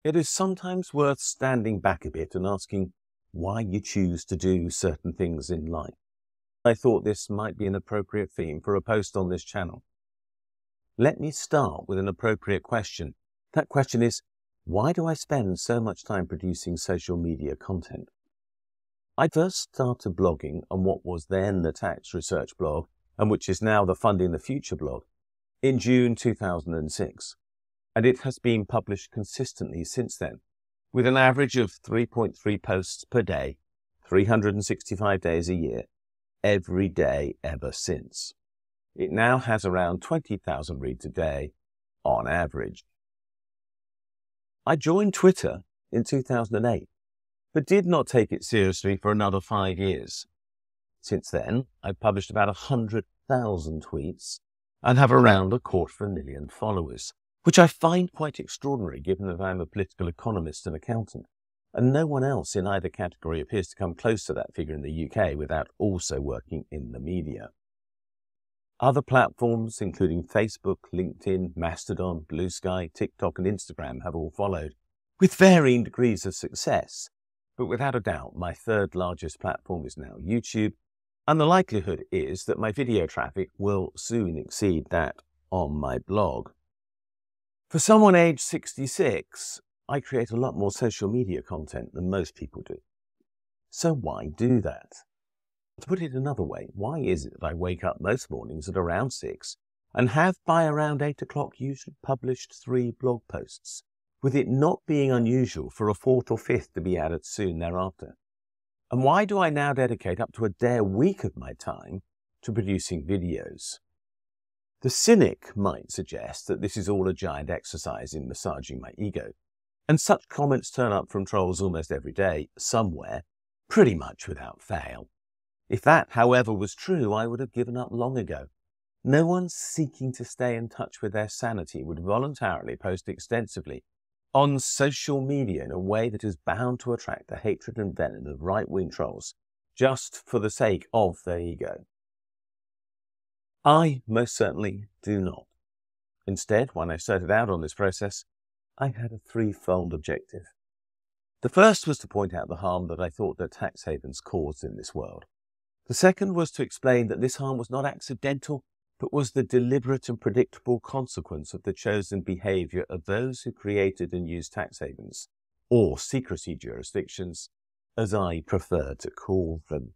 It is sometimes worth standing back a bit and asking why you choose to do certain things in life. I thought this might be an appropriate theme for a post on this channel. Let me start with an appropriate question. That question is, why do I spend so much time producing social media content? I first started blogging on what was then the Tax Research blog, and which is now the Funding the Future blog, in June 2006. And it has been published consistently since then, with an average of 3.3 posts per day, 365 days a year, every day ever since. It now has around 20,000 reads a day on average. I joined Twitter in 2008, but did not take it seriously for another 5 years. Since then, I've published about 100,000 tweets and have around 250,000 followers, which I find quite extraordinary given that I'm a political economist and accountant, and no one else in either category appears to come close to that figure in the UK without also working in the media. Other platforms, including Facebook, LinkedIn, Mastodon, Blue Sky, TikTok and Instagram, have all followed, with varying degrees of success. But without a doubt, my third largest platform is now YouTube, and the likelihood is that my video traffic will soon exceed that on my blog. For someone aged 66, I create a lot more social media content than most people do. So why do that? To put it another way, why is it that I wake up most mornings at around 6 and have by around 8 o'clock usually published 3 blog posts, with it not being unusual for a 4th or 5th to be added soon thereafter? And why do I now dedicate up to a day a week of my time to producing videos? The cynic might suggest that this is all a giant exercise in massaging my ego, and such comments turn up from trolls almost every day, somewhere, pretty much without fail. If that, however, was true, I would have given up long ago. No one seeking to stay in touch with their sanity would voluntarily post extensively on social media in a way that is bound to attract the hatred and venom of right-wing trolls, just for the sake of their ego. I most certainly do not. Instead, when I started out on this process, I had a threefold objective. The first was to point out the harm that I thought that tax havens caused in this world. The second was to explain that this harm was not accidental, but was the deliberate and predictable consequence of the chosen behaviour of those who created and used tax havens, or secrecy jurisdictions, as I prefer to call them.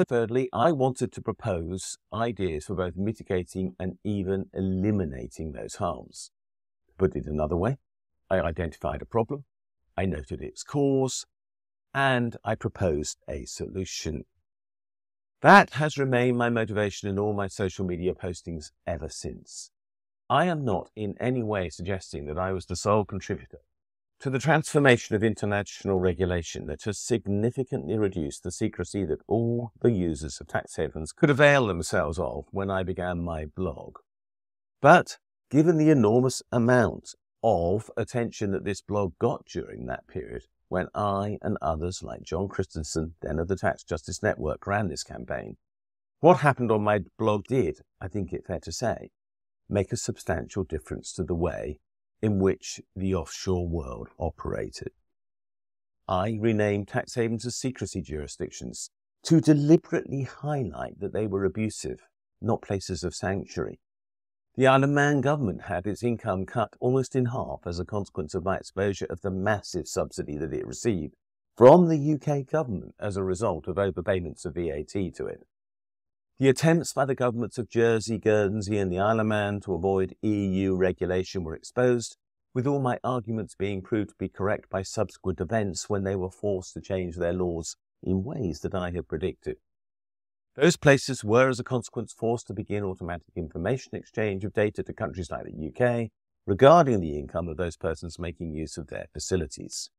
Thirdly, I wanted to propose ideas for both mitigating and even eliminating those harms. To put it another way, I identified a problem, I noted its cause, and I proposed a solution. That has remained my motivation in all my social media postings ever since. I am not in any way suggesting that I was the sole contributor to the transformation of international regulation that has significantly reduced the secrecy that all the users of tax havens could avail themselves of when I began my blog. But given the enormous amount of attention that this blog got during that period, when I and others like John Christensen, then of the Tax Justice Network, ran this campaign, what happened on my blog did, I think it fair to say, make a substantial difference to the way in which the offshore world operated. I renamed tax havens as secrecy jurisdictions to deliberately highlight that they were abusive, not places of sanctuary. The Isle of Man government had its income cut almost in half as a consequence of my exposure of the massive subsidy that it received from the UK government as a result of overpayments of VAT to it. The attempts by the governments of Jersey, Guernsey and the Isle of Man to avoid EU regulation were exposed, with all my arguments being proved to be correct by subsequent events when they were forced to change their laws in ways that I had predicted. Those places were, as a consequence, forced to begin automatic information exchange of data to countries like the UK regarding the income of those persons making use of their facilities.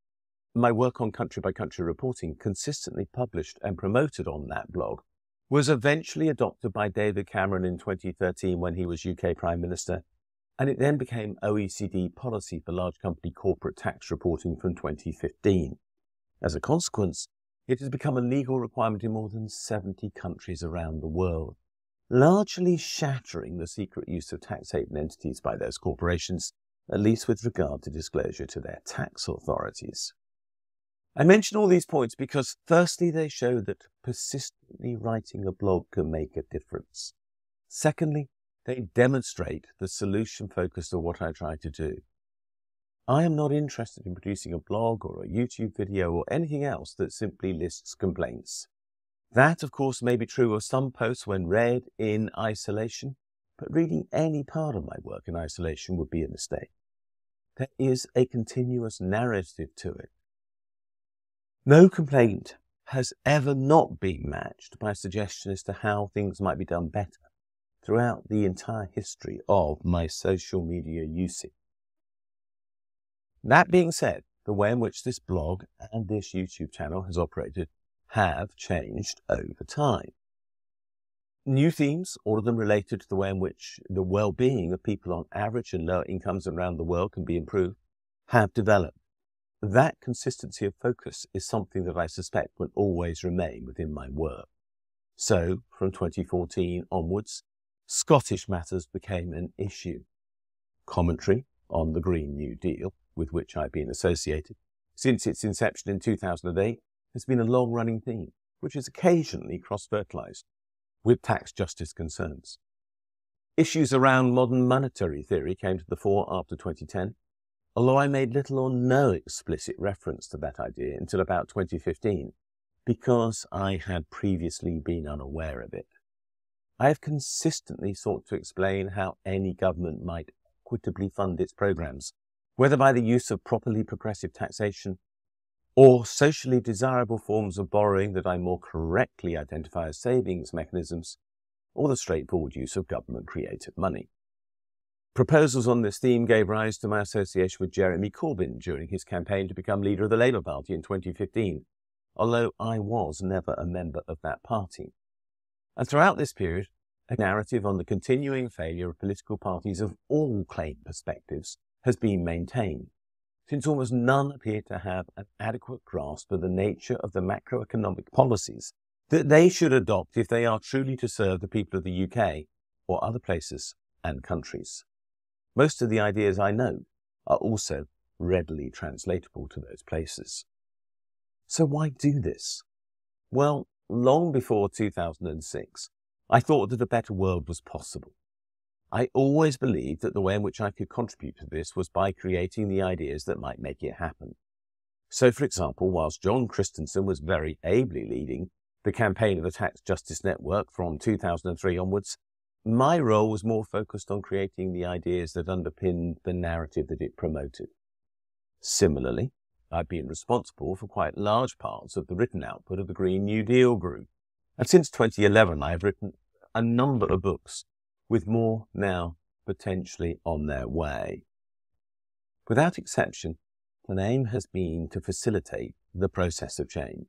My work on country-by-country reporting, consistently published and promoted on that blog, was eventually adopted by David Cameron in 2013 when he was UK Prime Minister, and it then became OECD policy for large company corporate tax reporting from 2015. As a consequence, it has become a legal requirement in more than 70 countries around the world, largely shattering the secret use of tax haven entities by those corporations at least with regard to disclosure to their tax authorities. I mention all these points because, firstly, they show that persistently writing a blog can make a difference. Secondly, they demonstrate the solution focus of what I try to do. I am not interested in producing a blog or a YouTube video or anything else that simply lists complaints. That, of course, may be true of some posts when read in isolation, but reading any part of my work in isolation would be a mistake. There is a continuous narrative to it. No complaint has ever not been matched by a suggestion as to how things might be done better throughout the entire history of my social media usage. That being said, the way in which this blog and this YouTube channel has operated have changed over time. New themes, all of them related to the way in which the well-being of people on average and lower incomes around the world can be improved, have developed. That consistency of focus is something that I suspect will always remain within my work. So, from 2014 onwards, Scottish matters became an issue. Commentary on the Green New Deal, with which I've been associated since its inception in 2008, has been a long-running theme, which is occasionally cross-fertilized with tax justice concerns. Issues around modern monetary theory came to the fore after 2010, although I made little or no explicit reference to that idea until about 2015, because I had previously been unaware of it. I have consistently sought to explain how any government might equitably fund its programs, whether by the use of properly progressive taxation or socially desirable forms of borrowing that I more correctly identify as savings mechanisms, or the straightforward use of government-created money. Proposals on this theme gave rise to my association with Jeremy Corbyn during his campaign to become leader of the Labour Party in 2015, although I was never a member of that party. And throughout this period, a narrative on the continuing failure of political parties of all claim perspectives has been maintained, since almost none appear to have an adequate grasp of the nature of the macroeconomic policies that they should adopt if they are truly to serve the people of the UK or other places and countries. Most of the ideas I note are also readily translatable to those places. So why do this? Well, long before 2006, I thought that a better world was possible. I always believed that the way in which I could contribute to this was by creating the ideas that might make it happen. So, for example, whilst John Christensen was very ably leading the campaign of the Tax Justice Network from 2003 onwards, my role was more focused on creating the ideas that underpinned the narrative that it promoted. Similarly, I've been responsible for quite large parts of the written output of the Green New Deal group. And since 2011, I have written a number of books, with more now potentially on their way. Without exception, the aim has been to facilitate the process of change.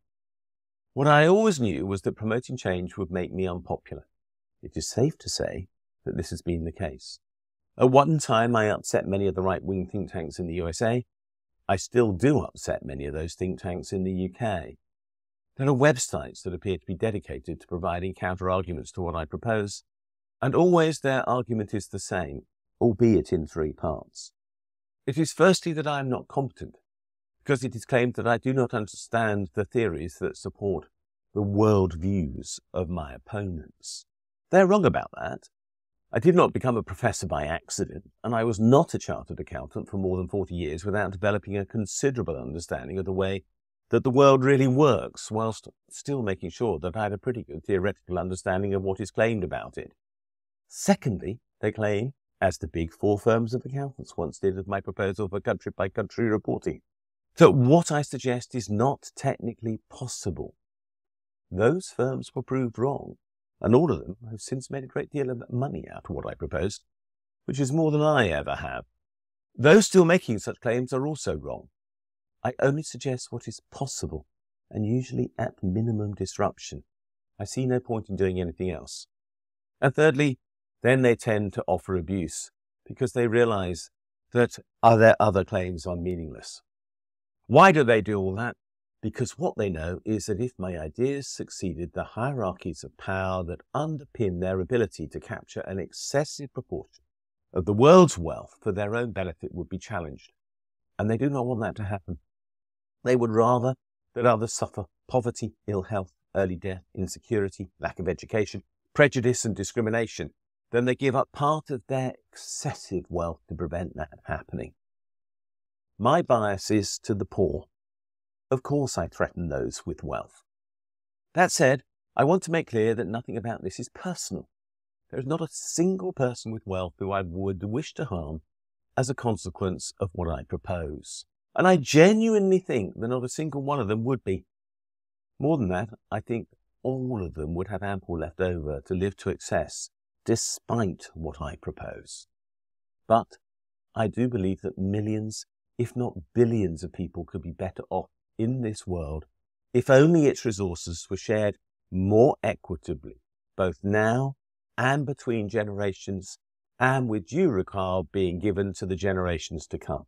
What I always knew was that promoting change would make me unpopular. It is safe to say that this has been the case. At one time, I upset many of the right-wing think tanks in the USA. I still do upset many of those think tanks in the UK. There are websites that appear to be dedicated to providing counter-arguments to what I propose, and always their argument is the same, albeit in three parts. It is firstly that I am not competent, because it is claimed that I do not understand the theories that support the world views of my opponents. They're wrong about that. I did not become a professor by accident, and I was not a chartered accountant for more than 40 years without developing a considerable understanding of the way that the world really works, whilst still making sure that I had a pretty good theoretical understanding of what is claimed about it. Secondly, they claim, as the big four firms of accountants once did of my proposal for country-by-country reporting, that what I suggest is not technically possible. Those firms were proved wrong, and all of them have since made a great deal of money out of what I proposed, which is more than I ever have. Those still making such claims are also wrong. I only suggest what is possible, and usually at minimum disruption. I see no point in doing anything else. And thirdly, then they tend to offer abuse, because they realize that their other claims are meaningless. Why do they do all that? Because what they know is that if my ideas succeeded, the hierarchies of power that underpin their ability to capture an excessive proportion of the world's wealth for their own benefit would be challenged. And they do not want that to happen. They would rather that others suffer poverty, ill health, early death, insecurity, lack of education, prejudice and discrimination than they give up part of their excessive wealth to prevent that happening. My bias is to the poor. Of course I threaten those with wealth. That said, I want to make clear that nothing about this is personal. There is not a single person with wealth who I would wish to harm as a consequence of what I propose. And I genuinely think that not a single one of them would be. More than that, I think all of them would have ample left over to live to excess, despite what I propose. But I do believe that millions, if not billions of people could be better off in this world if only its resources were shared more equitably, both now and between generations, and with due regard being given to the generations to come.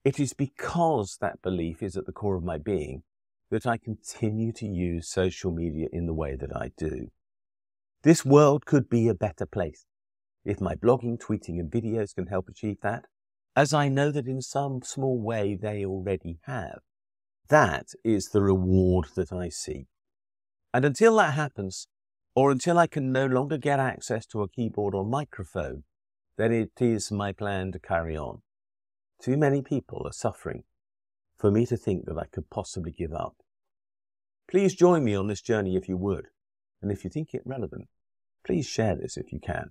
It is because that belief is at the core of my being that I continue to use social media in the way that I do. This world could be a better place if my blogging, tweeting and videos can help achieve that, as I know that in some small way they already have. That is the reward that I seek. And until that happens, or until I can no longer get access to a keyboard or microphone, then it is my plan to carry on. Too many people are suffering for me to think that I could possibly give up. Please join me on this journey if you would, and if you think it relevant, please share this if you can.